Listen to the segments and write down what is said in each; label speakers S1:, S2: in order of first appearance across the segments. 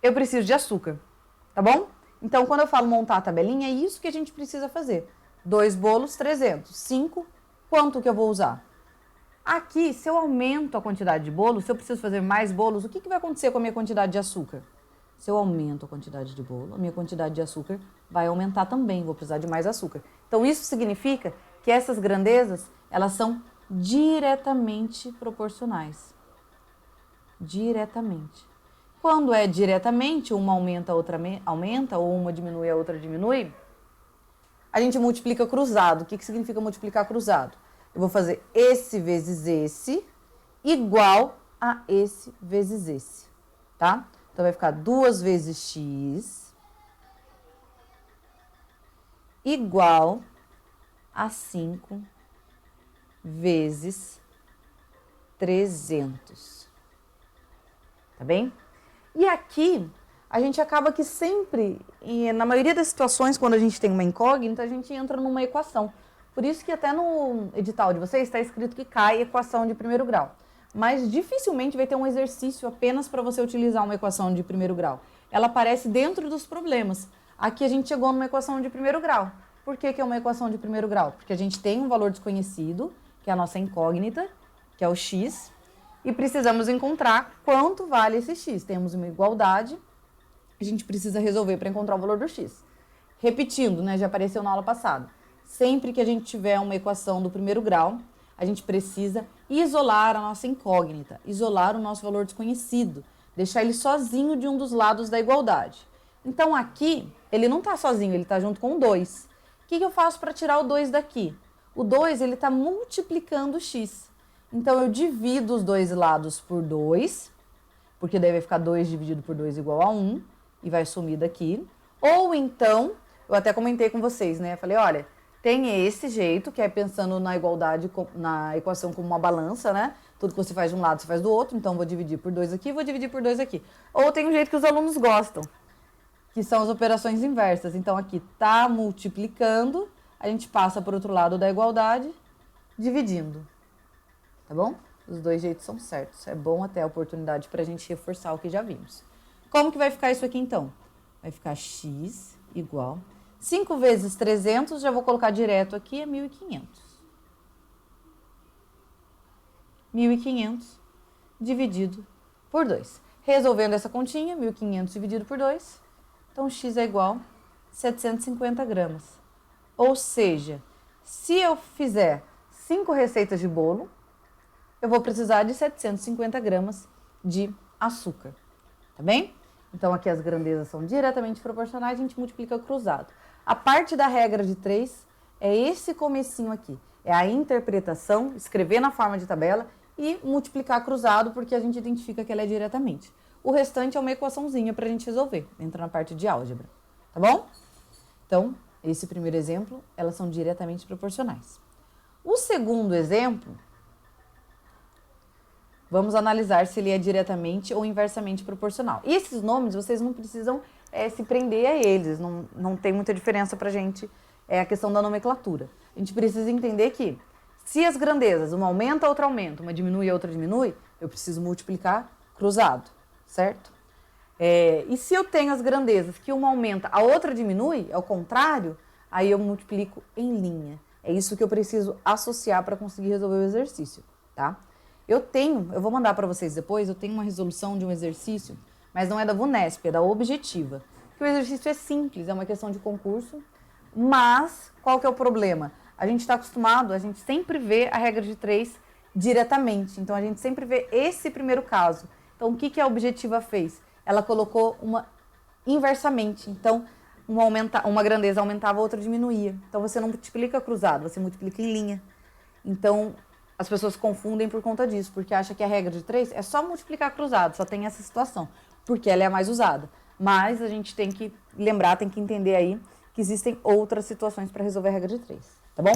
S1: eu preciso de açúcar, tá bom? Então, quando eu falo montar a tabelinha, é isso que a gente precisa fazer. 2 bolos, 300. 5, quanto que eu vou usar? Aqui, se eu aumento a quantidade de bolos, se eu preciso fazer mais bolos, o que vai acontecer com a minha quantidade de açúcar? Se eu aumento a quantidade de bolo, a minha quantidade de açúcar vai aumentar também, vou precisar de mais açúcar. Então, isso significa que essas grandezas, elas são diretamente proporcionais. Diretamente. Quando é diretamente, uma aumenta, a outra aumenta, ou uma diminui, a outra diminui, a gente multiplica cruzado. O que significa multiplicar cruzado? Eu vou fazer esse vezes esse igual a esse vezes esse, tá? Então, vai ficar 2 vezes x igual a 5 vezes 300. Tá bem? E aqui, a gente acaba que sempre, na maioria das situações, quando a gente tem uma incógnita, a gente entra numa equação. Por isso que até no edital de vocês está escrito que cai equação de primeiro grau. Mas dificilmente vai ter um exercício apenas para você utilizar uma equação de primeiro grau. Ela aparece dentro dos problemas. Aqui a gente chegou numa equação de primeiro grau. Por que é uma equação de primeiro grau? Porque a gente tem um valor desconhecido, que é a nossa incógnita, que é o x, e precisamos encontrar quanto vale esse x. Temos uma igualdade, a gente precisa resolver para encontrar o valor do x. Repetindo, né, já apareceu na aula passada. Sempre que a gente tiver uma equação do primeiro grau, a gente precisa isolar a nossa incógnita, isolar o nosso valor desconhecido, deixar ele sozinho de um dos lados da igualdade. Então aqui, ele não está sozinho, ele está junto com o 2. O que eu faço para tirar o 2 daqui? O 2 ele está multiplicando o x. Então eu divido os dois lados por 2, porque daí vai ficar 2 dividido por 2 igual a 1, e vai sumir daqui. Ou então, eu até comentei com vocês, né? Falei, olha, tem esse jeito, que é pensando na igualdade, na equação como uma balança, né? Tudo que você faz de um lado, você faz do outro. Então, vou dividir por 2 aqui, vou dividir por 2 aqui. Ou tem um jeito que os alunos gostam, que são as operações inversas. Então, aqui tá multiplicando, a gente passa para o outro lado da igualdade, dividindo. Tá bom? Os dois jeitos são certos. É bom até a oportunidade para a gente reforçar o que já vimos. Como que vai ficar isso aqui, então? Vai ficar x igual 5 vezes 300, já vou colocar direto aqui, é 1.500. 1.500 dividido por 2. Resolvendo essa continha, 1.500 dividido por 2, então x é igual a 750 gramas. Ou seja, se eu fizer 5 receitas de bolo, eu vou precisar de 750 gramas de açúcar, tá bem? Então, aqui as grandezas são diretamente proporcionais, a gente multiplica cruzado. A parte da regra de 3 é esse comecinho aqui. É a interpretação, escrever na forma de tabela e multiplicar cruzado, porque a gente identifica que ela é diretamente. O restante é uma equaçãozinha para a gente resolver. Entra na parte de álgebra, tá bom? Então, esse primeiro exemplo, elas são diretamente proporcionais. O segundo exemplo, vamos analisar se ele é diretamente ou inversamente proporcional. E esses nomes, vocês não precisam se prender a eles, não tem muita diferença pra gente, é a questão da nomenclatura. A gente precisa entender que, se as grandezas, uma aumenta, a outra aumenta, uma diminui e a outra diminui, eu preciso multiplicar cruzado, certo? E se eu tenho as grandezas que uma aumenta, a outra diminui, ao contrário, aí eu multiplico em linha. É isso que eu preciso associar para conseguir resolver o exercício, tá? Eu vou mandar para vocês depois, eu tenho uma resolução de um exercício, mas não é da VUNESP, é da Objetiva. Que o exercício é simples, é uma questão de concurso, mas qual que é o problema? A gente está acostumado, a gente sempre vê a regra de 3 diretamente, então a gente sempre vê esse primeiro caso. Então, o que a Objetiva fez? Ela colocou uma inversamente, então uma grandeza aumentava, a outra diminuía. Então, você não multiplica cruzado, você multiplica em linha. Então, as pessoas confundem por conta disso, porque acham que a regra de 3 é só multiplicar cruzado, só tem essa situação, porque ela é a mais usada. Mas a gente tem que lembrar, tem que entender aí que existem outras situações para resolver a regra de 3, tá bom?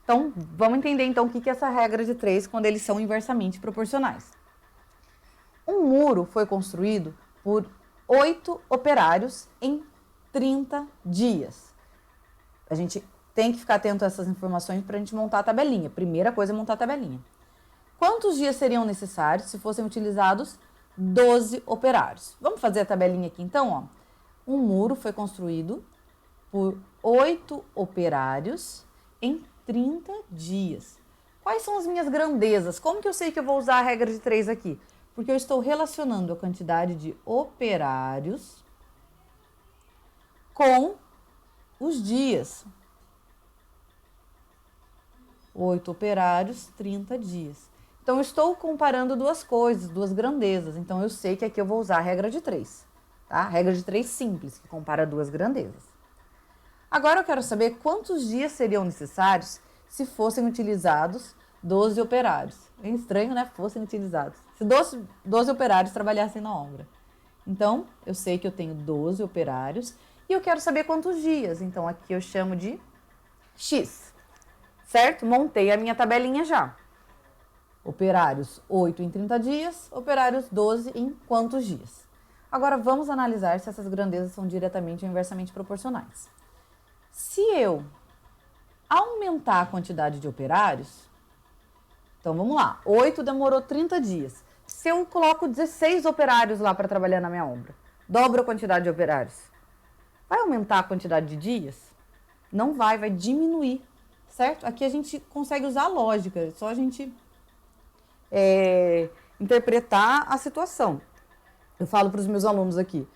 S1: Então, vamos entender então o que é essa regra de 3 quando eles são inversamente proporcionais. Um muro foi construído por 8 operários em 30 dias. A gente tem que ficar atento a essas informações para a gente montar a tabelinha. Primeira coisa é montar a tabelinha. Quantos dias seriam necessários se fossem utilizados 12 operários. Vamos fazer a tabelinha aqui então, ó. Um muro foi construído por 8 operários em 30 dias. Quais são as minhas grandezas? Como que eu sei que eu vou usar a regra de 3 aqui? Porque eu estou relacionando a quantidade de operários com os dias. 8 operários, 30 dias. Então, eu estou comparando duas coisas, duas grandezas. Então, eu sei que aqui eu vou usar a regra de 3. Tá? Regra de 3 simples, que compara duas grandezas. Agora, eu quero saber quantos dias seriam necessários se fossem utilizados 12 operários. É estranho, né? Fossem utilizados. Se 12 operários trabalhassem na obra. Então, eu sei que eu tenho 12 operários e eu quero saber quantos dias. Então, aqui eu chamo de X. Certo? Montei a minha tabelinha já. Operários 8 em 30 dias, operários 12 em quantos dias? Agora vamos analisar se essas grandezas são diretamente ou inversamente proporcionais. Se eu aumentar a quantidade de operários, então vamos lá, 8 demorou 30 dias. Se eu coloco 16 operários lá para trabalhar na minha obra, dobro a quantidade de operários. Vai aumentar a quantidade de dias? Não vai, vai diminuir, certo? Aqui a gente consegue usar a lógica, é só a gente interpretar a situação. Eu falo para os meus alunos aqui,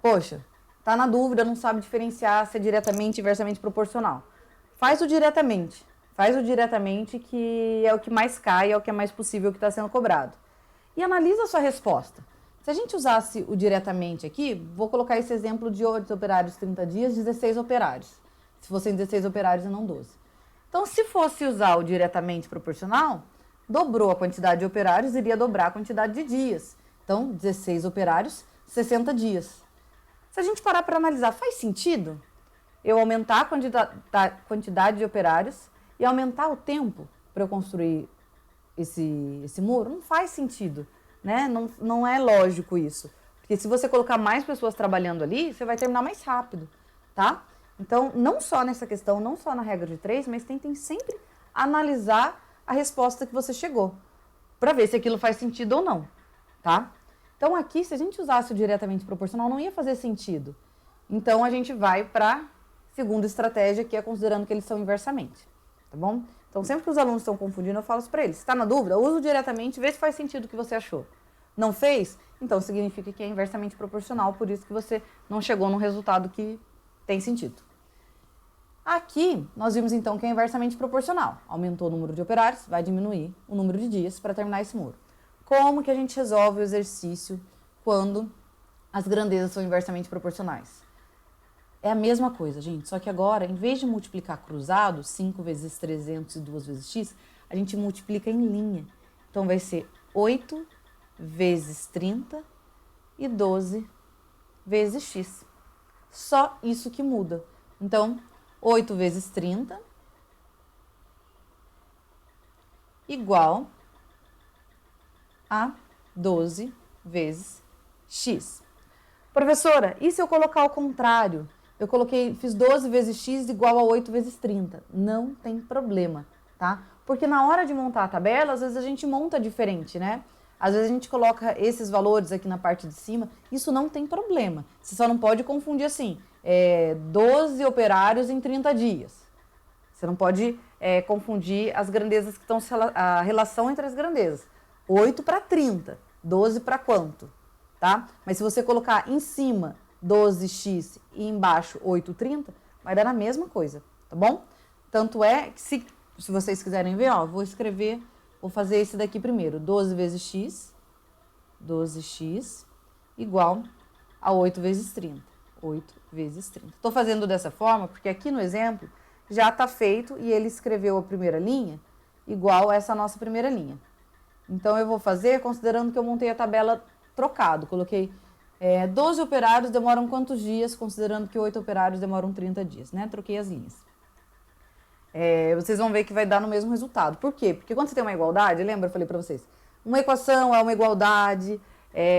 S1: poxa, tá na dúvida, não sabe diferenciar se é diretamente e inversamente proporcional. Faz o diretamente que é o que mais cai, é o que é mais possível que está sendo cobrado. E analisa a sua resposta. Se a gente usasse o diretamente aqui, vou colocar esse exemplo de 8 operários 30 dias, 16 operários. Se fossem 16 operários e não 12. Então, se fosse usar o diretamente proporcional, dobrou a quantidade de operários, iria dobrar a quantidade de dias. Então, 16 operários, 60 dias. Se a gente parar para analisar, faz sentido eu aumentar a quantidade de operários e aumentar o tempo para eu construir esse muro? Não faz sentido, né? Não é lógico isso. Porque se você colocar mais pessoas trabalhando ali, você vai terminar mais rápido, tá? Então, não só nessa questão, não só na regra de 3, mas tentem sempre analisar a resposta que você chegou, para ver se aquilo faz sentido ou não, tá? Então, aqui, se a gente usasse o diretamente proporcional, não ia fazer sentido. Então, a gente vai para a segunda estratégia, que é considerando que eles são inversamente, tá bom? Então, sempre que os alunos estão confundindo, eu falo isso para eles. Se está na dúvida, usa o diretamente, vê se faz sentido o que você achou. Não fez? Então, significa que é inversamente proporcional, por isso que você não chegou num resultado que tem sentido. Aqui, nós vimos então que é inversamente proporcional. Aumentou o número de operários, vai diminuir o número de dias para terminar esse muro. Como que a gente resolve o exercício quando as grandezas são inversamente proporcionais? É a mesma coisa, gente, só que agora, em vez de multiplicar cruzado, 5 vezes 300 e 2 vezes x, a gente multiplica em linha. Então, vai ser 8 vezes 30 e 12 vezes x. Só isso que muda. Então, 8 vezes 30 igual a 12 vezes x. Professora, e se eu colocar ao contrário? Fiz 12 vezes x igual a 8 vezes 30. Não tem problema, tá? Porque na hora de montar a tabela, às vezes a gente monta diferente, né? Às vezes a gente coloca esses valores aqui na parte de cima, isso não tem problema. Você só não pode confundir assim, 12 operários em 30 dias. Você não pode confundir as grandezas que estão, a relação entre as grandezas. 8 para 30, 12 para quanto, tá? Mas se você colocar em cima 12x e embaixo 8,30, vai dar a mesma coisa, tá bom? Tanto é que se vocês quiserem ver, ó, vou fazer esse daqui primeiro. 12 vezes x, 12x igual a 8 vezes 30. 8 vezes 30. Estou fazendo dessa forma porque aqui no exemplo já está feito e ele escreveu a primeira linha igual a essa nossa primeira linha. Então, eu vou fazer considerando que eu montei a tabela trocado. Coloquei 12 operários demoram quantos dias, considerando que 8 operários demoram 30 dias, né? Troquei as linhas. Vocês vão ver que vai dar no mesmo resultado. Por quê? Porque quando você tem uma igualdade, lembra, eu falei para vocês, uma equação é uma igualdade,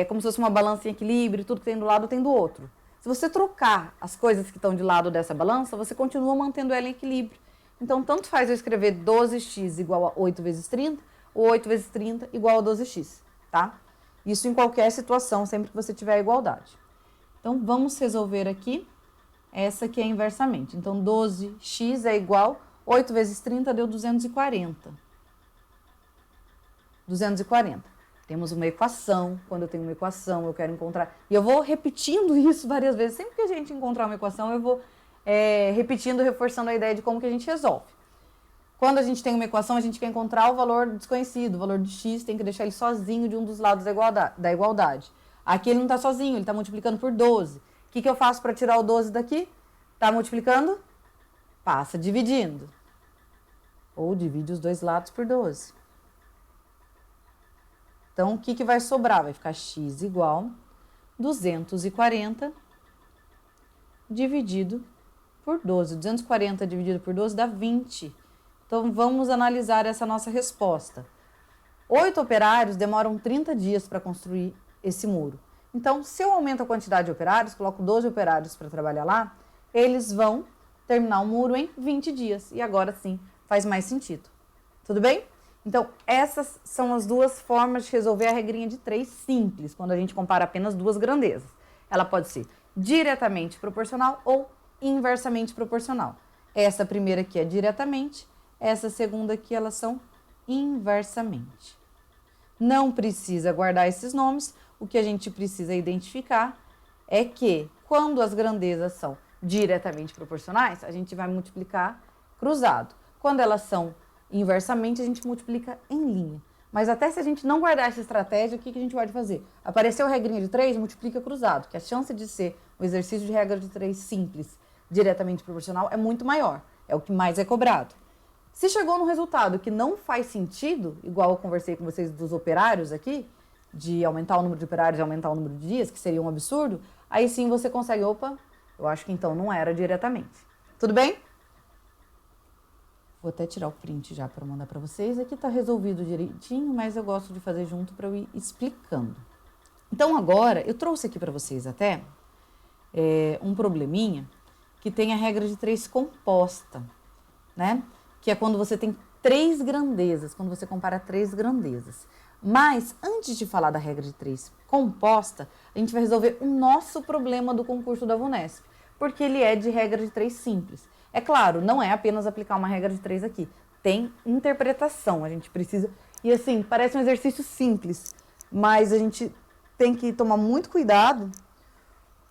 S1: como se fosse uma balança em equilíbrio, tudo que tem do lado tem do outro. Se você trocar as coisas que estão de lado dessa balança, você continua mantendo ela em equilíbrio. Então, tanto faz eu escrever 12x igual a 8 vezes 30, ou 8 vezes 30 igual a 12x, tá? Isso em qualquer situação, sempre que você tiver a igualdade. Então, vamos resolver aqui. Essa aqui é inversamente. Então, 12x é igual, 8 vezes 30 deu 240. 240. Temos uma equação. Quando eu tenho uma equação, eu quero encontrar... E eu vou repetindo isso várias vezes. Sempre que a gente encontrar uma equação, eu vou repetindo, reforçando a ideia de como que a gente resolve. Quando a gente tem uma equação, a gente quer encontrar o valor desconhecido. O valor de x tem que deixar ele sozinho de um dos lados da igualdade. Aqui ele não está sozinho, ele está multiplicando por 12. O que eu faço para tirar o 12 daqui? Está multiplicando? Passa dividindo. Ou divide os dois lados por 12. Então, o que vai sobrar? Vai ficar x igual 240 dividido por 12. 240 dividido por 12 dá 20. Então, vamos analisar essa nossa resposta. 8 operários demoram 30 dias para construir esse muro. Então, se eu aumento a quantidade de operários, coloco 12 operários para trabalhar lá, eles vão terminar o muro em 20 dias. E agora sim, faz mais sentido. Tudo bem? Então, essas são as duas formas de resolver a regrinha de 3 simples, quando a gente compara apenas duas grandezas. Ela pode ser diretamente proporcional ou inversamente proporcional. Essa primeira aqui é diretamente, essa segunda aqui elas são inversamente. Não precisa guardar esses nomes, o que a gente precisa identificar é que quando as grandezas são diretamente proporcionais, a gente vai multiplicar cruzado. Quando elas são inversamente, a gente multiplica em linha. Mas até se a gente não guardar essa estratégia, o que a gente pode fazer? Apareceu a regrinha de 3, multiplica cruzado, que a chance de ser um exercício de regra de 3 simples, diretamente proporcional, é muito maior. É o que mais é cobrado. Se chegou num resultado que não faz sentido, igual eu conversei com vocês dos operários aqui, de aumentar o número de operários e aumentar o número de dias, que seria um absurdo, aí sim você consegue, opa, eu acho que então não era diretamente. Tudo bem? Vou até tirar o print já para mandar para vocês. Aqui está resolvido direitinho, mas eu gosto de fazer junto para eu ir explicando. Então agora, eu trouxe aqui para vocês até um probleminha que tem a regra de 3 composta, né? Que é quando você tem 3 grandezas, quando você compara 3 grandezas. Mas, antes de falar da regra de 3 composta, a gente vai resolver o nosso problema do concurso da VUNESP, porque ele é de regra de 3 simples. É claro, não é apenas aplicar uma regra de 3 aqui. Tem interpretação, a gente precisa... E assim, parece um exercício simples, mas a gente tem que tomar muito cuidado,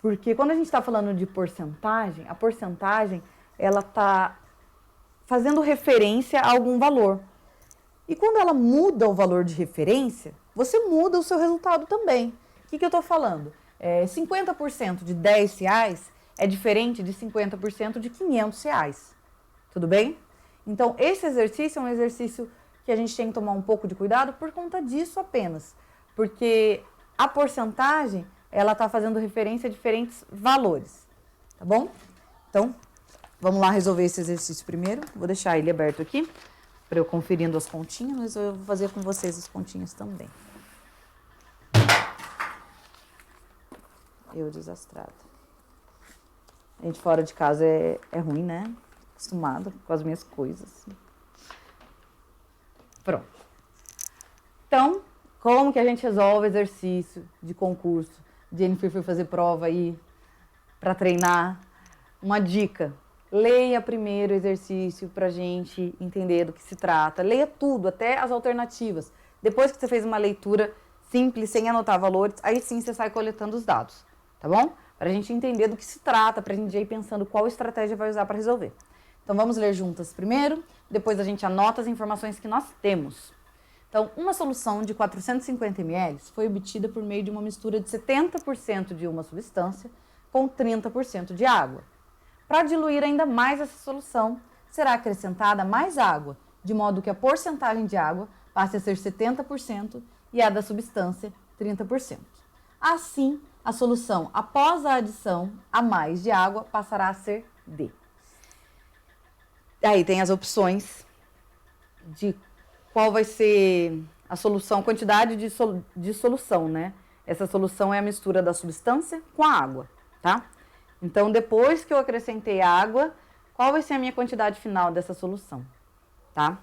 S1: porque quando a gente está falando de porcentagem, a porcentagem, ela está fazendo referência a algum valor. E quando ela muda o valor de referência, você muda o seu resultado também. O que eu estou falando? 50% de R$10 é diferente de 50% de R$500. Tudo bem? Então, esse exercício é um exercício que a gente tem que tomar um pouco de cuidado por conta disso apenas. Porque a porcentagem, ela está fazendo referência a diferentes valores. Tá bom? Então, vamos lá resolver esse exercício primeiro. Vou deixar ele aberto aqui, para eu conferindo as continhas, mas eu vou fazer com vocês as continhas também. Eu desastrada. A gente fora de casa é ruim, né? Acostumada com as minhas coisas. Pronto. Então, como que a gente resolve exercício de concurso? Jennifer foi fazer prova aí para treinar. Uma dica: leia primeiro o exercício pra gente entender do que se trata. Leia tudo, até as alternativas. Depois que você fez uma leitura simples, sem anotar valores, aí sim você sai coletando os dados, tá bom? Para a gente entender do que se trata, para a gente ir pensando qual estratégia vai usar para resolver. Então, vamos ler juntas primeiro, depois a gente anota as informações que nós temos. Então, uma solução de 450 ml foi obtida por meio de uma mistura de 70% de uma substância com 30% de água. Para diluir ainda mais essa solução, será acrescentada mais água, de modo que a porcentagem de água passe a ser 70% e a da substância 30%. Assim, a solução, após a adição a mais de água, passará a ser D. Aí tem as opções de qual vai ser a solução, quantidade de solução, né? Essa solução é a mistura da substância com a água, tá? Então, depois que eu acrescentei água, qual vai ser a minha quantidade final dessa solução, tá?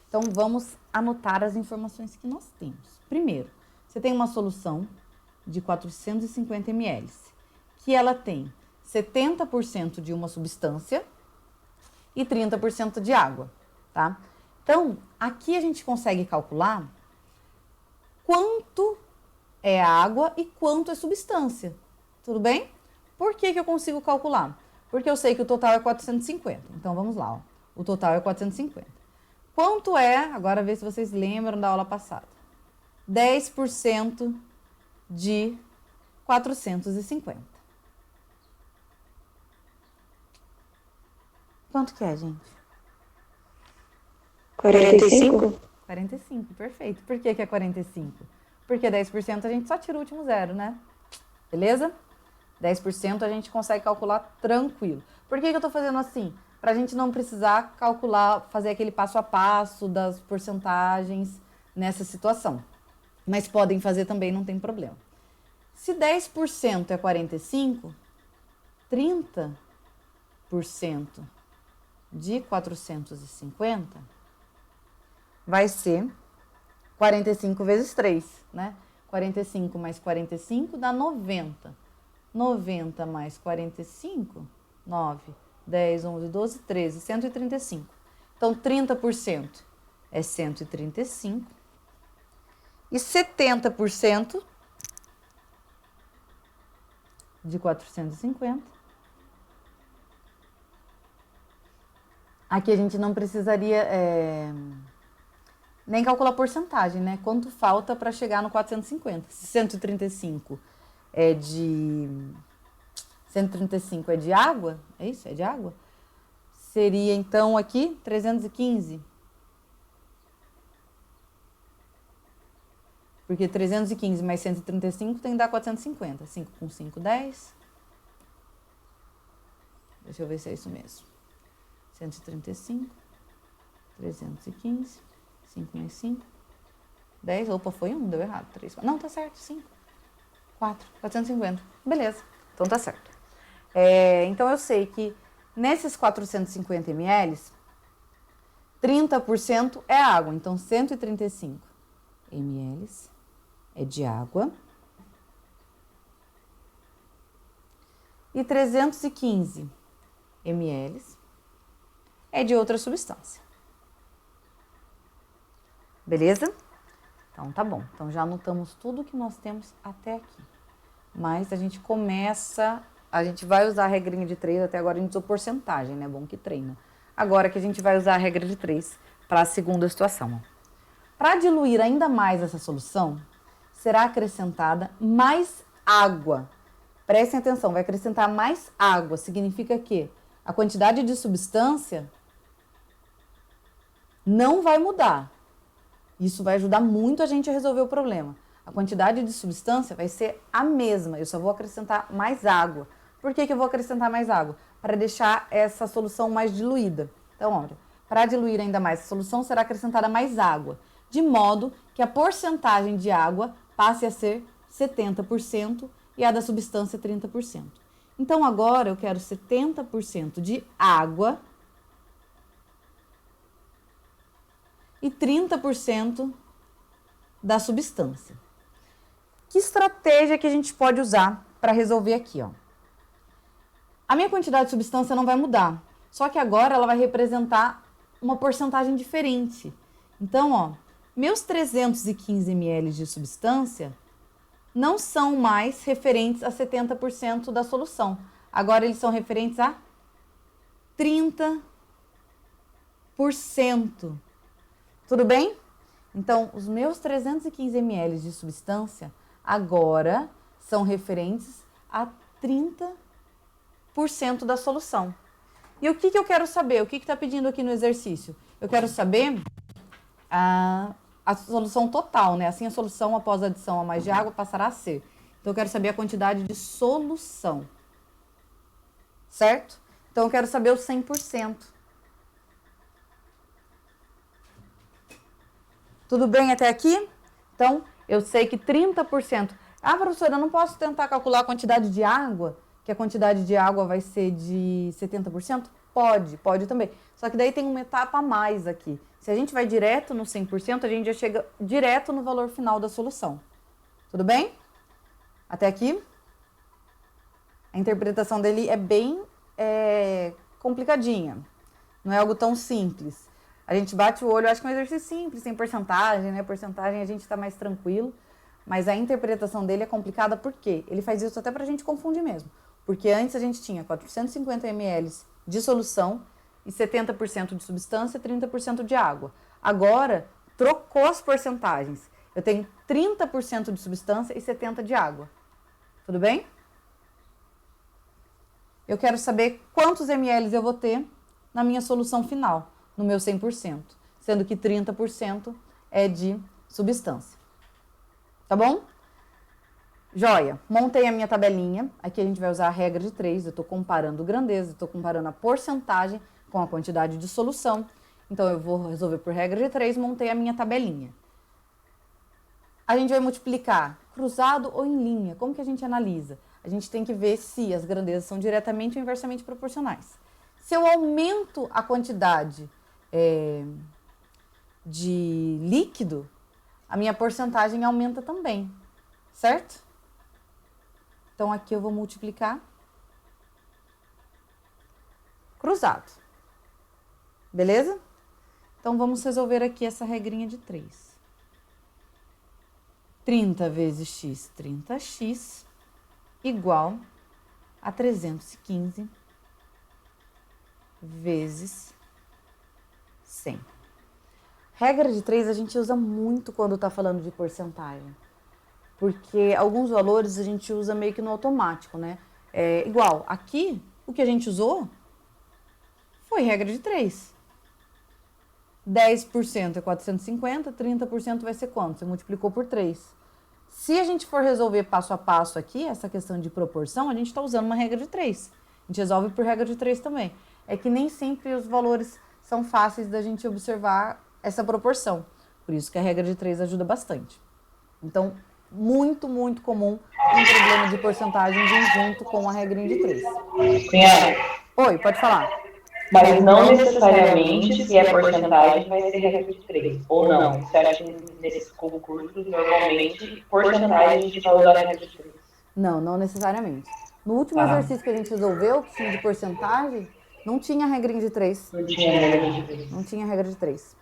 S1: Então, vamos anotar as informações que nós temos. Primeiro, você tem uma solução de 450 ml, que ela tem 70% de uma substância e 30% de água, tá? Então, aqui a gente consegue calcular quanto é água e quanto é substância, tudo bem? Por que eu consigo calcular? Porque eu sei que o total é 450, então vamos lá, ó. O total é 450. Quanto é, agora vê se vocês lembram da aula passada, 10% de 450. Quanto que é, gente?
S2: 45?
S1: 45, perfeito. Por que é 45? Porque 10% a gente só tira o último zero, né? Beleza? 10% a gente consegue calcular tranquilo. Por que eu tô fazendo assim? Pra gente não precisar calcular, fazer aquele passo a passo das porcentagens nessa situação. Mas podem fazer também, não tem problema. Se 10% é 45, 30% de 450 vai ser 45 vezes 3, né? 45 mais 45 dá 90. 90 mais 45, 9, 10, 11, 12, 13, 135. Então, 30% é 135. E 70% de 450. Aqui a gente não precisaria nem calcular porcentagem, né? Quanto falta para chegar no 450. Se 135 é de... 135 é de água, é isso? É de água? Seria, então, aqui, 315. Porque 315 mais 135 tem que dar 450. 5 com 5, 10. Deixa eu ver se é isso mesmo. 135, 315, 5 mais 5, 10. Opa, foi 1, deu errado. 3, 4. Não, tá certo, 5. 4, 450. Beleza, então tá certo. Então eu sei que nesses 450 ml, 30% é água. Então 135 ml é de água. E 315 ml é de outra substância. Beleza? Então tá bom. Então já anotamos tudo que nós temos até aqui. Mas a gente começa, a gente vai usar a regrinha de 3, até agora a gente usou porcentagem, né? Bom que treina. Agora que a gente vai usar a regra de 3 para a segunda situação. Para diluir ainda mais essa solução, será acrescentada mais água. Prestem atenção, vai acrescentar mais água. Significa que a quantidade de substância não vai mudar. Isso vai ajudar muito a gente a resolver o problema. A quantidade de substância vai ser a mesma, eu só vou acrescentar mais água. Por que eu vou acrescentar mais água? Para deixar essa solução mais diluída. Então, olha, para diluir ainda mais a solução, será acrescentada mais água, de modo que a porcentagem de água passe a ser 70% e a da substância 30%. Então, agora eu quero 70% de água e 30% da substância. Que estratégia que a gente pode usar para resolver aqui, ó? A minha quantidade de substância não vai mudar, só que agora ela vai representar uma porcentagem diferente. Então, ó, meus 315 ml de substância não são mais referentes a 70% da solução. Agora eles são referentes a 30%. Tudo bem? Então, os meus 315 ml de substância agora são referentes a 30% da solução. E o que eu quero saber? O que está pedindo aqui no exercício? Eu quero saber a solução total, né? Assim, a solução após a adição a mais de água passará a ser. Então, eu quero saber a quantidade de solução. Certo? Então, eu quero saber o 100%. Tudo bem até aqui? Então, eu sei que 30%... Ah, professora, eu não posso tentar calcular a quantidade de água? Que a quantidade de água vai ser de 70%? Pode também. Só que daí tem uma etapa a mais aqui. Se a gente vai direto no 100%, a gente já chega direto no valor final da solução. Tudo bem? Até aqui? A interpretação dele é bem complicadinha. Não é algo tão simples. A gente bate o olho, acho que é um exercício simples, tem porcentagem, né? Porcentagem a gente está mais tranquilo. Mas a interpretação dele é complicada porque ele faz isso até para a gente confundir mesmo. Porque antes a gente tinha 450 ml de solução e 70% de substância e 30% de água. Agora, trocou as porcentagens. Eu tenho 30% de substância e 70% de água. Tudo bem? Eu quero saber quantos ml eu vou ter na minha solução final, no meu 100%, sendo que 30% é de substância. Tá bom? Joia, montei a minha tabelinha. Aqui a gente vai usar a regra de 3. Eu estou comparando grandeza, estou comparando a porcentagem com a quantidade de solução. Então, eu vou resolver por regra de 3, montei a minha tabelinha. A gente vai multiplicar cruzado ou em linha. Como que a gente analisa? A gente tem que ver se as grandezas são diretamente ou inversamente proporcionais. Se eu aumento a quantidade de líquido, a minha porcentagem aumenta também, certo? Então, aqui eu vou multiplicar cruzado. Beleza? Então, vamos resolver aqui essa regrinha de 3. 30 vezes x, 30x, igual a 315 vezes 100. Regra de 3 a gente usa muito quando está falando de porcentagem. Porque alguns valores a gente usa meio que no automático, né? Igual, aqui, o que a gente usou foi regra de 3. 10% é 450, 30% vai ser quanto? Você multiplicou por 3. Se a gente for resolver passo a passo aqui, essa questão de proporção, a gente está usando uma regra de 3. A gente resolve por regra de 3 também. É que nem sempre os valores são fáceis da gente observar essa proporção. Por isso que a regra de 3 ajuda bastante. Então, muito, muito comum um problema de porcentagem vir junto com a regrinha de 3.
S2: Cunhada,
S1: Oi, pode falar.
S2: mas não necessariamente se é porcentagem vai ser regra de 3. Ou não? Você acha que nesses concursos, normalmente, porcentagem a gente vai usar a regra de 3?
S1: Não, não necessariamente. No último exercício que a gente resolveu, que tinha de porcentagem, não tinha regrinha de 3.
S2: Não tinha regra de 3.
S1: Não tinha regra de 3.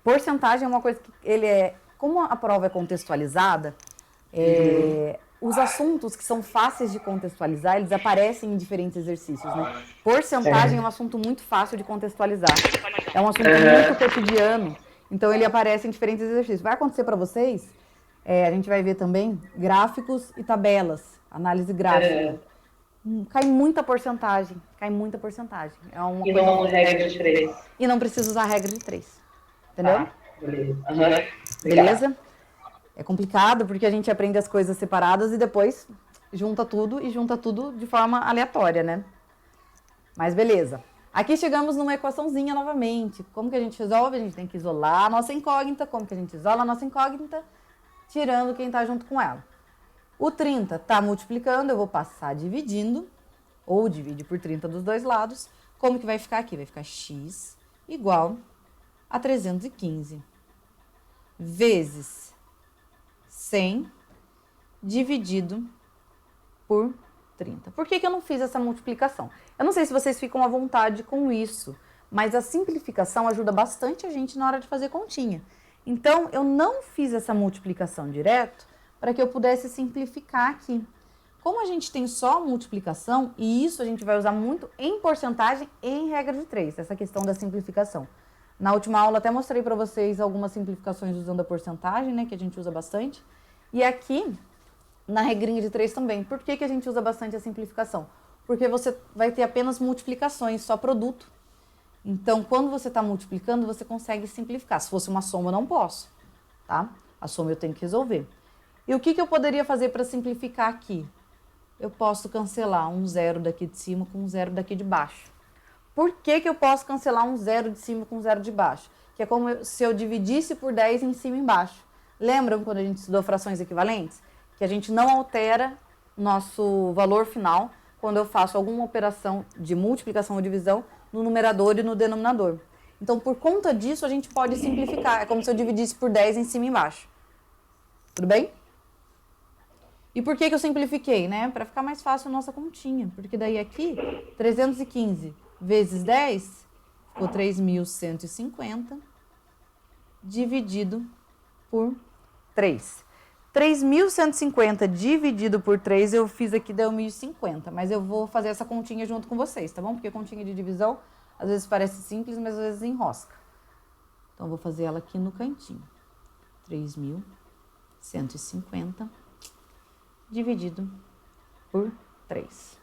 S1: Porcentagem é uma coisa que ele é... Como a prova é contextualizada, os assuntos que são fáceis de contextualizar, eles aparecem em diferentes exercícios, né? Porcentagem é um assunto muito fácil de contextualizar. É um assunto muito cotidiano, então ele aparece em diferentes exercícios. Vai acontecer para vocês, a gente vai ver também gráficos e tabelas, análise gráfica. Cai muita porcentagem, cai muita porcentagem. É uma
S2: E
S1: coisa...
S2: não regra de 3.
S1: E não precisa usar a regra de 3, entendeu?
S2: Beleza.
S1: Beleza? É complicado porque a gente aprende as coisas separadas e depois junta tudo e junta tudo de forma aleatória, né? Mas beleza. Aqui chegamos numa equaçãozinha novamente. Como que a gente resolve? A gente tem que isolar a nossa incógnita. Como que a gente isola a nossa incógnita? Tirando quem está junto com ela. O 30 está multiplicando, eu vou passar dividindo, ou divide por 30 dos dois lados. Como que vai ficar aqui? Vai ficar x igual a 315 vezes 100 dividido por 30. Por que eu não fiz essa multiplicação? Eu não sei se vocês ficam à vontade com isso, mas a simplificação ajuda bastante a gente na hora de fazer continha. Então, eu não fiz essa multiplicação direto para que eu pudesse simplificar aqui. Como a gente tem só multiplicação, e isso a gente vai usar muito em porcentagem e em regra de 3, essa questão da simplificação. Na última aula até mostrei para vocês algumas simplificações usando a porcentagem, né, que a gente usa bastante. E aqui, na regrinha de 3 também. Por que a gente usa bastante a simplificação? Porque você vai ter apenas multiplicações, só produto. Então, quando você está multiplicando, você consegue simplificar. Se fosse uma soma, eu não posso, tá? A soma eu tenho que resolver. E o que eu poderia fazer para simplificar aqui? Eu posso cancelar um zero daqui de cima com um zero daqui de baixo. Por que eu posso cancelar um zero de cima com um zero de baixo? Que é como se eu dividisse por 10 em cima e embaixo. Lembram quando a gente estudou frações equivalentes? Que a gente não altera nosso valor final quando eu faço alguma operação de multiplicação ou divisão no numerador e no denominador. Então, por conta disso, a gente pode simplificar. É como se eu dividisse por 10 em cima e embaixo. Tudo bem? E por que eu simplifiquei, né? Para ficar mais fácil a nossa continha. Porque daí aqui, 315 vezes 10, ficou 3.150, dividido por 3. 3.150 dividido por 3, eu fiz aqui, deu 1.050. Mas eu vou fazer essa continha junto com vocês, tá bom? Porque continha de divisão, às vezes parece simples, mas às vezes enrosca. Então, eu vou fazer ela aqui no cantinho. 3.150 dividido por 3.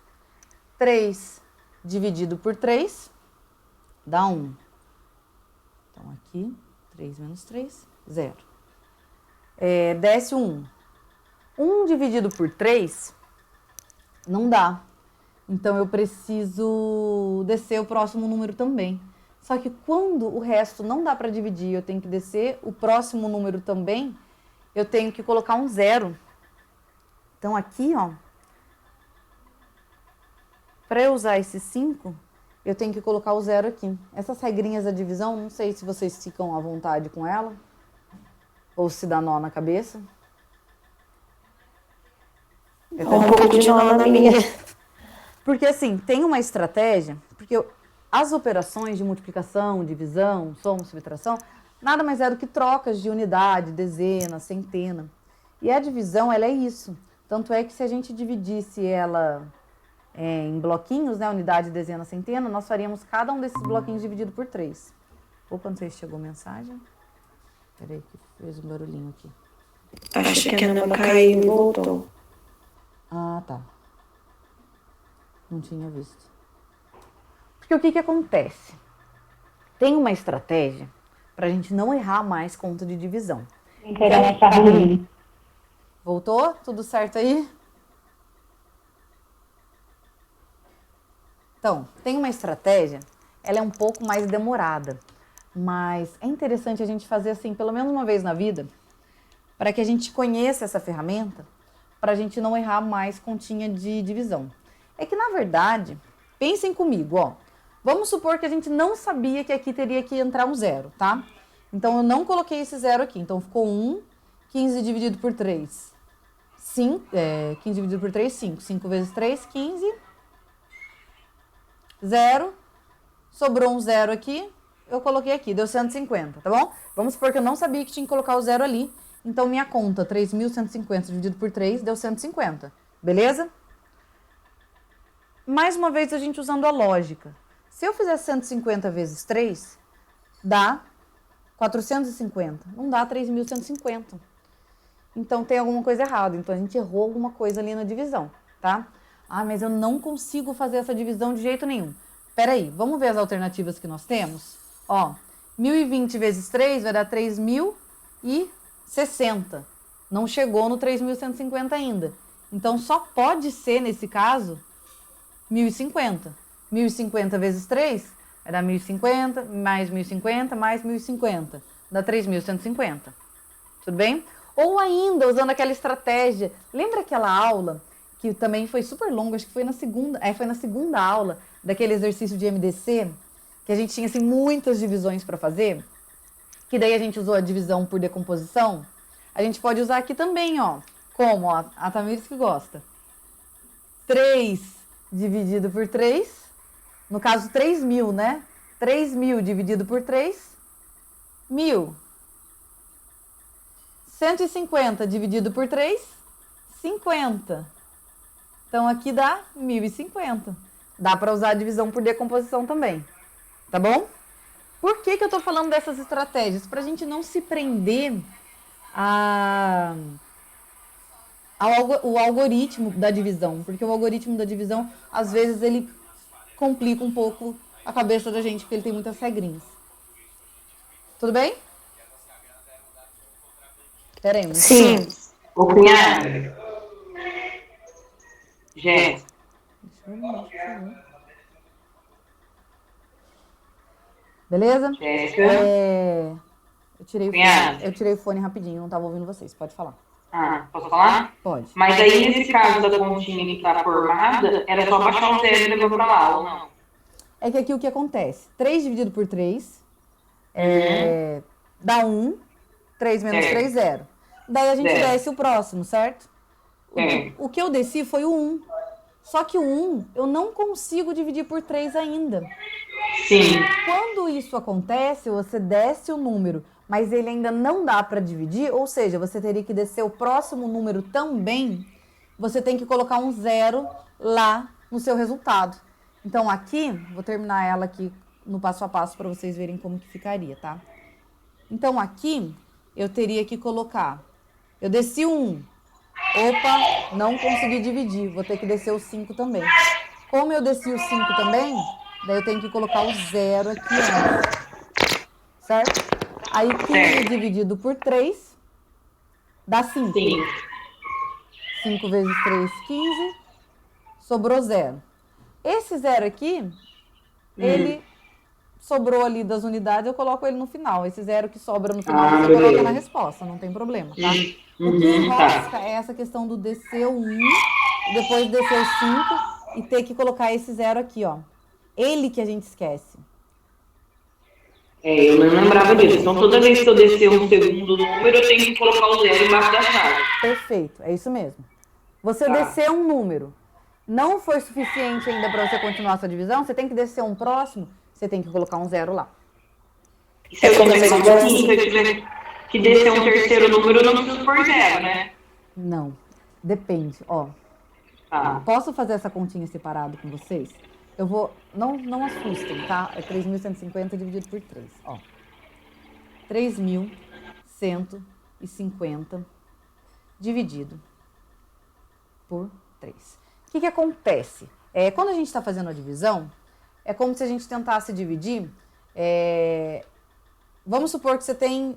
S1: 3 dividido por 3 dá 1. Então, aqui, 3 menos 3, 0. Desce o 1. 1 dividido por 3 não dá. Então, eu preciso descer o próximo número também. Só que quando o resto não dá para dividir, eu tenho que descer o próximo número também, eu tenho que colocar um 0. Então, aqui, ó, para eu usar esse 5, eu tenho que colocar o 0 aqui. Essas regrinhas da divisão, não sei se vocês ficam à vontade com ela, ou se dá nó na cabeça.
S3: Um pouco de nó na minha.
S1: Porque, assim, tem uma estratégia, porque as operações de multiplicação, divisão, soma, subtração, nada mais é do que trocas de unidade, dezena, centena. E a divisão, ela é isso. Tanto é que se a gente dividisse ela em bloquinhos, né, unidade, dezena, centena, nós faríamos cada um desses bloquinhos dividido por 3. Opa, não sei se chegou mensagem. Peraí, que fez um barulhinho aqui.
S3: Acho que a Ana caiu e voltou.
S1: Ah, tá. Não tinha visto. Porque o que acontece? Tem uma estratégia para a gente não errar mais conta de divisão.
S2: Internet tá ruim.
S1: Voltou? Tudo certo aí? Então, tem uma estratégia, ela é um pouco mais demorada, mas é interessante a gente fazer assim, pelo menos uma vez na vida, para que a gente conheça essa ferramenta, para a gente não errar mais continha de divisão. É que, na verdade, pensem comigo, ó. Vamos supor que a gente não sabia que aqui teria que entrar um 0, tá? Então, eu não coloquei esse 0 aqui. Então, ficou 1, 15 dividido por 3, 5, 15 dividido por 3, 5. 5 vezes 3, 15. 0. Sobrou um 0 aqui. Eu coloquei aqui, deu 150, tá bom? Vamos supor que eu não sabia que tinha que colocar o 0 ali. Então, minha conta, 3.150 dividido por 3, deu 150. Beleza? Mais uma vez, a gente usando a lógica. Se eu fizer 150 vezes 3, dá 450. Não dá 3.150. Então, tem alguma coisa errada. Então, a gente errou alguma coisa ali na divisão, tá? Ah, mas eu não consigo fazer essa divisão de jeito nenhum. Peraí, vamos ver as alternativas que nós temos? Ó, 1.020 vezes 3 vai dar 3.060. Não chegou no 3.150 ainda. Então, só pode ser, nesse caso, 1.050. 1.050 vezes 3 vai dar 1.050, mais 1.050, mais 1.050. Dá 3.150. Tudo bem? Ou ainda, usando aquela estratégia. Lembra aquela aula que também foi super longa, acho que foi na segunda aula daquele exercício de MDC, que a gente tinha assim muitas divisões para fazer, que daí a gente usou a divisão por decomposição. A gente pode usar aqui também, ó. Como? Ó, a Tamires que gosta. 3 dividido por 3, no caso 3.000, né? 3.000 dividido por 3, 1.000. 150 dividido por 3, 50. Então, aqui dá 1.050. Dá para usar a divisão por decomposição também. Tá bom? Por que eu tô falando dessas estratégias? Para a gente não se prender ao algoritmo da divisão. Porque o algoritmo da divisão, às vezes, ele complica um pouco a cabeça da gente, porque ele tem muitas regrinhas. Tudo bem? Pera aí,
S3: Sim.
S2: Ô, cunhado. Gente.
S1: Beleza?
S2: Jéssica.
S1: Eu tirei o fone rapidinho, não tava ouvindo vocês. Pode falar.
S2: Ah, posso falar?
S1: Pode.
S2: Mas aí, nesse caso da continha que tá formada, era só baixar um 0 e levar pra lá, ou não?
S1: É que aqui o que acontece? 3 dividido por 3 dá 1. 3 menos 3, 0. Daí a gente desce o próximo, certo? O que eu desci foi o 1. Só que o 1 eu não consigo dividir por 3 ainda.
S2: Sim.
S1: Quando isso acontece, você desce o número, mas ele ainda não dá para dividir, ou seja, você teria que descer o próximo número também, você tem que colocar um 0 lá no seu resultado. Então aqui, vou terminar ela aqui no passo a passo para vocês verem como que ficaria, tá? Então aqui, eu teria que colocar, eu desci o 1, opa, não consegui dividir, vou ter que descer o 5 também. Como eu desci o 5 também, daí eu tenho que colocar o 0 aqui antes, certo? Aí 15 dividido por 3 dá 5.
S2: Sim.
S1: 5 vezes 3, 15, sobrou 0. Esse 0 aqui, ele sobrou ali das unidades, eu coloco ele no final. Esse 0 que sobra no final, você coloca na resposta, não tem problema, tá? O que enrosca é essa questão do descer o 1, depois descer o 5 e ter que colocar esse 0 aqui, ó. Ele que a gente esquece.
S2: Eu não lembrava disso. Então, toda vez que eu descer um segundo número, eu tenho que colocar o 0 embaixo da chave.
S1: Perfeito, é isso mesmo. Você descer um número, não foi suficiente ainda para você continuar a sua divisão, você tem que descer um próximo, você tem que colocar um 0 lá.
S2: E se eu tiver que descer um terceiro número, eu não preciso pôr 0, né?
S1: Não, depende, ó. Posso fazer essa continha separado com vocês? Eu vou, não assustem, tá? É 3.150 dividido por 3, ó. 3.150 dividido por 3. O que acontece? Quando a gente está fazendo a divisão, é como se a gente tentasse dividir. Vamos supor que você tem.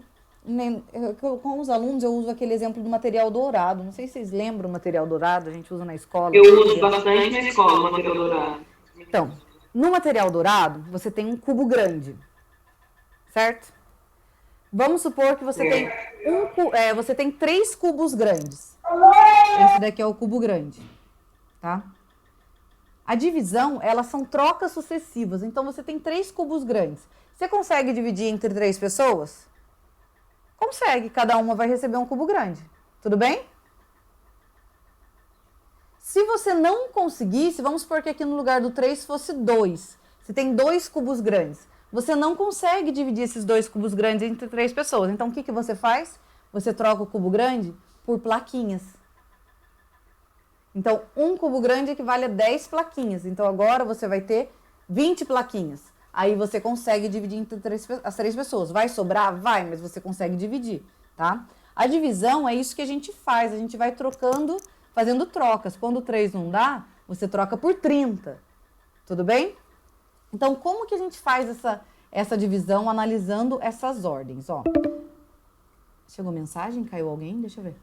S1: Com os alunos, eu uso aquele exemplo do material dourado. Não sei se vocês lembram o material dourado, a gente usa na escola.
S2: Eu uso bastante na escola o material dourado.
S1: Então, no material dourado, você tem um cubo grande, certo? Vamos supor que você tem você tem 3 cubos grandes. Esse daqui é o cubo grande, tá? A divisão, elas são trocas sucessivas. Então, você tem 3 cubos grandes. Você consegue dividir entre 3 pessoas? Consegue. Cada uma vai receber um cubo grande. Tudo bem? Se você não conseguisse, vamos supor que aqui no lugar do 3 fosse 2. Você tem 2 cubos grandes. Você não consegue dividir esses 2 cubos grandes entre 3 pessoas. Então, o que você faz? Você troca o cubo grande por plaquinhas. Então, um cubo grande equivale a 10 plaquinhas. Então, agora você vai ter 20 plaquinhas. Aí você consegue dividir entre as 3 pessoas. Vai sobrar? Vai, mas você consegue dividir, tá? A divisão é isso que a gente faz. A gente vai trocando, fazendo trocas. Quando 3 não dá, você troca por 30. Tudo bem? Então, como que a gente faz essa divisão analisando essas ordens? Ó, chegou mensagem? Caiu alguém? Deixa eu ver.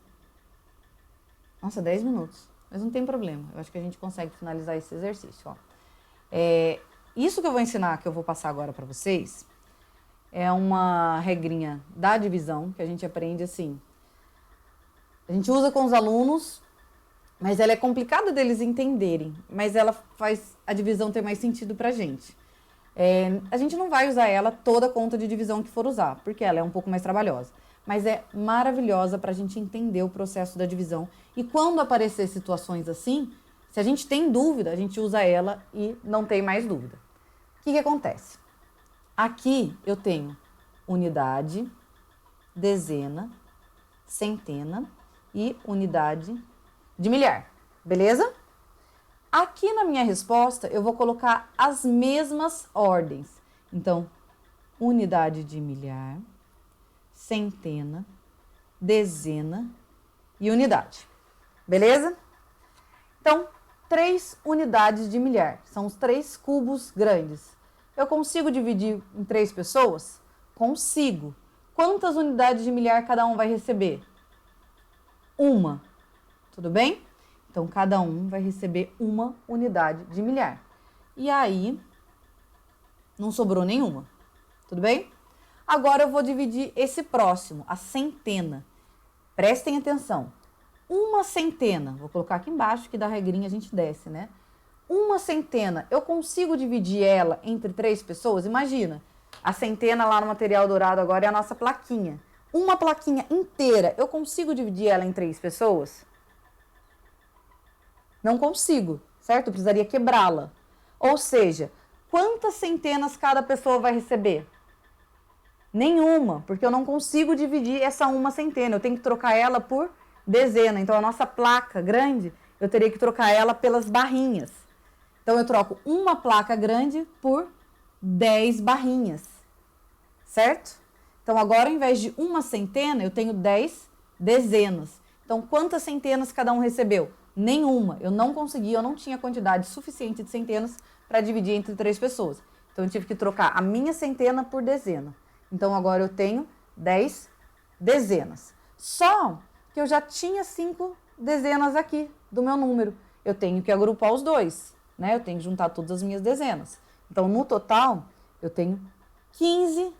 S1: Nossa, 10 minutos. Mas não tem problema. Eu acho que a gente consegue finalizar esse exercício. Ó. Isso que eu vou ensinar, que eu vou passar agora para vocês, é uma regrinha da divisão que a gente aprende assim. A gente usa com os alunos, mas ela é complicada deles entenderem. Mas ela faz a divisão ter mais sentido para a gente. A gente não vai usar ela toda a conta de divisão que for usar, porque ela é um pouco mais trabalhosa. Mas é maravilhosa para a gente entender o processo da divisão. E quando aparecer situações assim, se a gente tem dúvida, a gente usa ela e não tem mais dúvida. O que acontece? Aqui eu tenho unidade, dezena, centena e unidade de milhar. Beleza? Aqui na minha resposta eu vou colocar as mesmas ordens. Então, unidade de milhar, centena, dezena e unidade. Beleza? Então, 3 unidades de milhar. São os 3 cubos grandes. Eu consigo dividir em 3 pessoas? Consigo. Quantas unidades de milhar cada um vai receber? 1. Tudo bem? Então, cada um vai receber 1 unidade de milhar. E aí, não sobrou nenhuma. Tudo bem? Agora eu vou dividir esse próximo, a centena. Prestem atenção. 1 centena, vou colocar aqui embaixo que da regrinha a gente desce, né? 1 centena, eu consigo dividir ela entre 3 pessoas? Imagina, a centena lá no material dourado agora é a nossa plaquinha. Uma plaquinha inteira, eu consigo dividir ela em 3 pessoas? Não consigo, certo? Eu precisaria quebrá-la. Ou seja, quantas centenas cada pessoa vai receber? Nenhuma, porque eu não consigo dividir essa uma centena. Eu tenho que trocar ela por dezena. Então, a nossa placa grande, eu teria que trocar ela pelas barrinhas. Então, eu troco uma placa grande por 10 barrinhas, certo? Então, agora, ao invés de uma centena, eu tenho 10 dezenas. Então, quantas centenas cada um recebeu? Nenhuma. Eu não consegui, eu não tinha quantidade suficiente de centenas para dividir entre 3 pessoas. Então, eu tive que trocar a minha centena por dezena. Então, agora eu tenho 10 dezenas. Só que eu já tinha 5 dezenas aqui do meu número. Eu tenho que agrupar os dois, né? Eu tenho que juntar todas as minhas dezenas. Então, no total, eu tenho 15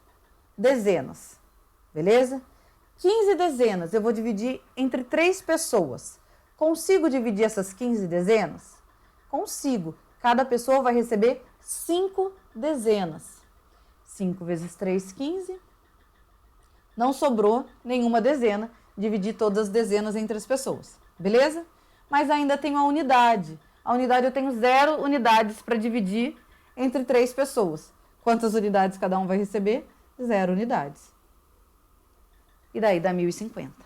S1: dezenas, beleza? 15 dezenas eu vou dividir entre 3 pessoas. Consigo dividir essas 15 dezenas? Consigo. Cada pessoa vai receber 5 dezenas. 5 vezes 3, 15. Não sobrou nenhuma dezena. Dividi todas as dezenas entre as pessoas, beleza? Mas ainda tenho a unidade. A unidade eu tenho 0 unidades para dividir entre 3 pessoas. Quantas unidades cada um vai receber? 0 unidades. E daí dá 1050.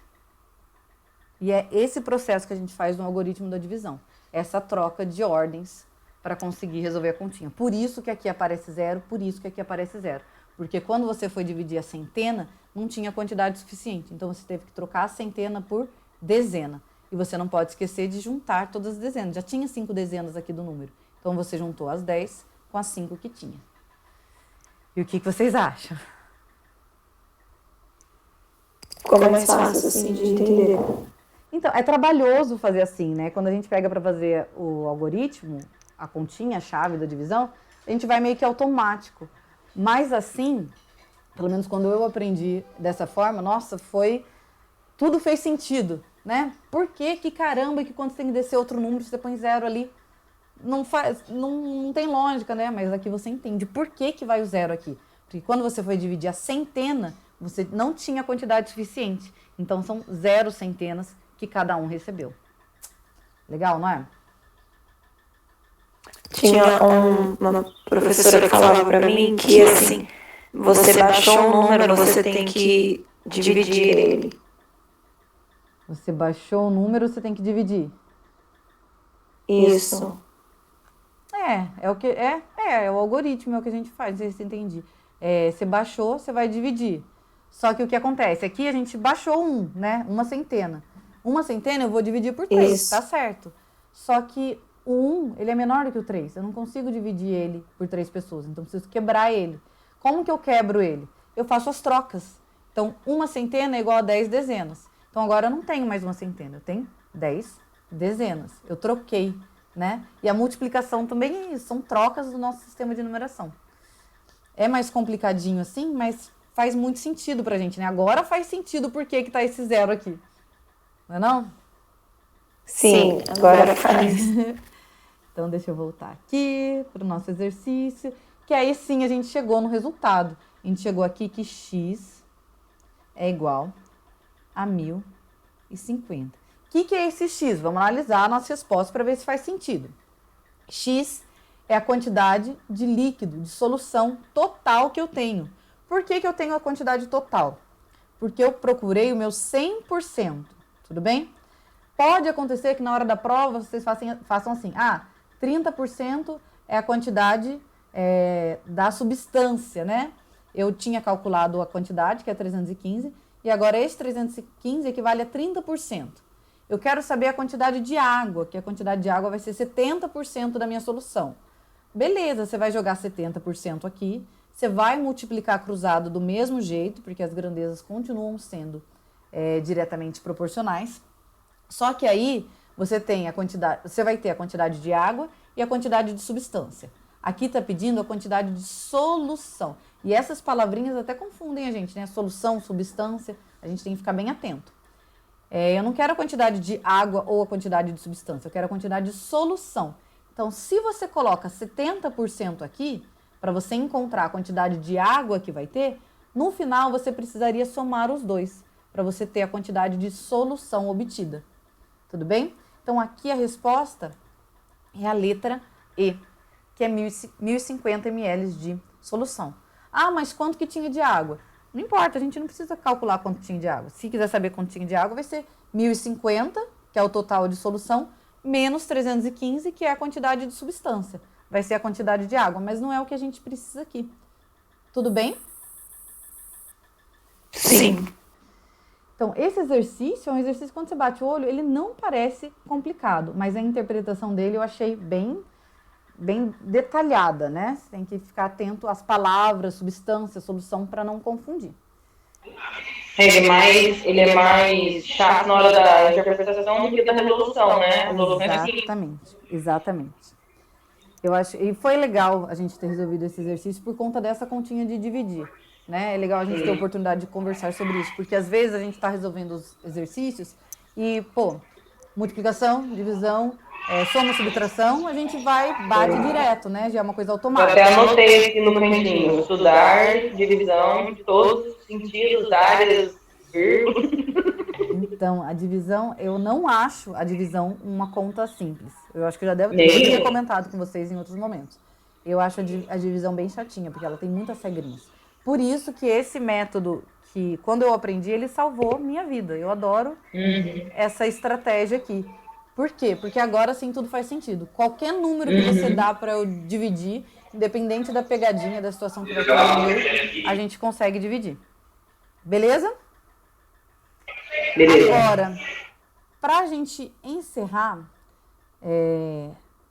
S1: E é esse processo que a gente faz no algoritmo da divisão. Essa troca de ordens para conseguir resolver a continha. Por isso que aqui aparece 0, por isso que aqui aparece 0. Porque quando você foi dividir a centena, não tinha quantidade suficiente. Então, você teve que trocar a centena por dezena. E você não pode esquecer de juntar todas as dezenas. Já tinha 5 dezenas aqui do número. Então, você juntou as 10 com as 5 que tinha. E o que vocês acham?
S3: Como é mais fácil, assim, de entender.
S1: Então, é trabalhoso fazer assim, né? Quando a gente pega para fazer o algoritmo, a continha, a chave da divisão, a gente vai meio que automático. Mas assim, pelo menos quando eu aprendi dessa forma, nossa, tudo fez sentido, né? Por que caramba que quando você tem que descer outro número, você põe 0 ali? Não tem lógica, né? Mas aqui você entende por que vai o 0 aqui. Porque quando você foi dividir a centena, você não tinha quantidade suficiente. Então, são 0 centenas que cada um recebeu. Legal, não é?
S3: Tinha uma professora que falava pra mim que, assim, você baixou um número, você tem que dividir ele.
S1: Você baixou o número, você tem que dividir.
S3: Isso.
S1: É o algoritmo, é o que a gente faz, não sei se entendi. Você baixou, você vai dividir. Só que o que acontece? Aqui a gente baixou né? Uma centena. Uma centena eu vou dividir por 3, tá certo. Só que o 1, ele é menor do que o 3. Eu não consigo dividir ele por 3 pessoas, então eu preciso quebrar ele. Como que eu quebro ele? Eu faço as trocas. Então, uma centena é igual a 10 dezenas. Então, agora eu não tenho mais uma centena, eu tenho 10 dezenas. Eu troquei, né? E a multiplicação também é isso, são trocas do nosso sistema de numeração. É mais complicadinho assim, mas faz muito sentido pra gente, né? Agora faz sentido por que tá esse 0 aqui. Não é não?
S3: Sim, agora faz.
S1: Então, deixa eu voltar aqui para o nosso exercício, que aí sim a gente chegou no resultado. A gente chegou aqui que x é igual a 1050. O que é esse x? Vamos analisar a nossa resposta para ver se faz sentido. X é a quantidade de líquido, de solução total que eu tenho. Por que eu tenho a quantidade total? Porque eu procurei o meu 100%, tudo bem? Pode acontecer que na hora da prova vocês façam assim, 30% é a quantidade da substância, né? Eu tinha calculado a quantidade, que é 315, e agora esse 315 equivale a 30%. Eu quero saber a quantidade de água, que a quantidade de água vai ser 70% da minha solução. Beleza, você vai jogar 70% aqui, você vai multiplicar cruzado do mesmo jeito, porque as grandezas continuam sendo diretamente proporcionais. Só que aí você vai ter a quantidade de água e a quantidade de substância. Aqui está pedindo a quantidade de solução. E essas palavrinhas até confundem a gente, né? Solução, substância, a gente tem que ficar bem atento. Eu não quero a quantidade de água ou a quantidade de substância, eu quero a quantidade de solução. Então, se você coloca 70% aqui, para você encontrar a quantidade de água que vai ter, no final você precisaria somar os dois, para você ter a quantidade de solução obtida. Tudo bem? Então, aqui a resposta é a letra E, que é 1.050 ml de solução. Ah, mas quanto que tinha de água? Não importa, a gente não precisa calcular quanto tinha de água. Se quiser saber quanto tinha de água, vai ser 1.050, que é o total de solução, menos 315, que é a quantidade de substância. Vai ser a quantidade de água, mas não é o que a gente precisa aqui. Tudo bem?
S3: Sim.
S1: Então, esse exercício é um exercício, quando você bate o olho, ele não parece complicado, mas a interpretação dele eu achei bem detalhada, né? Você tem que ficar atento às palavras, substância, solução, para não confundir.
S2: Ele é mais chato na hora da interpretação do que da resolução, né? A resolução é simples.
S1: Exatamente. Eu acho, e foi legal a gente ter resolvido esse exercício por conta dessa continha de dividir, né? É legal a gente ter a oportunidade de conversar sobre isso, porque às vezes a gente está resolvendo os exercícios e, multiplicação, divisão, soma, subtração, a gente bate direto, né? Já é uma coisa
S2: Eu
S1: automática.
S2: até anotei aqui no cantinho, estudar divisão de todos os sentidos, áreas, vírgulas.
S1: Então, a divisão, eu não acho a divisão uma conta simples. Eu acho que eu ter comentado com vocês em outros momentos. Eu acho a divisão bem chatinha, porque ela tem muitas regrinhas. Por isso que esse método, que quando eu aprendi, ele salvou minha vida. Eu adoro essa estratégia aqui. Por quê? Porque agora sim tudo faz sentido. Qualquer número que você dá para eu dividir, independente da pegadinha, da situação que vai ter, a gente consegue dividir. Beleza? Agora, para a gente encerrar,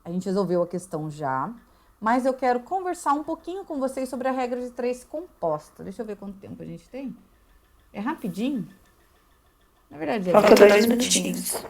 S1: a gente resolveu a questão já, mas eu quero conversar um pouquinho com vocês sobre a regra de 3 composta. Deixa eu ver quanto tempo a gente tem. É rapidinho? Na verdade,
S3: Falta 2 minutinhos.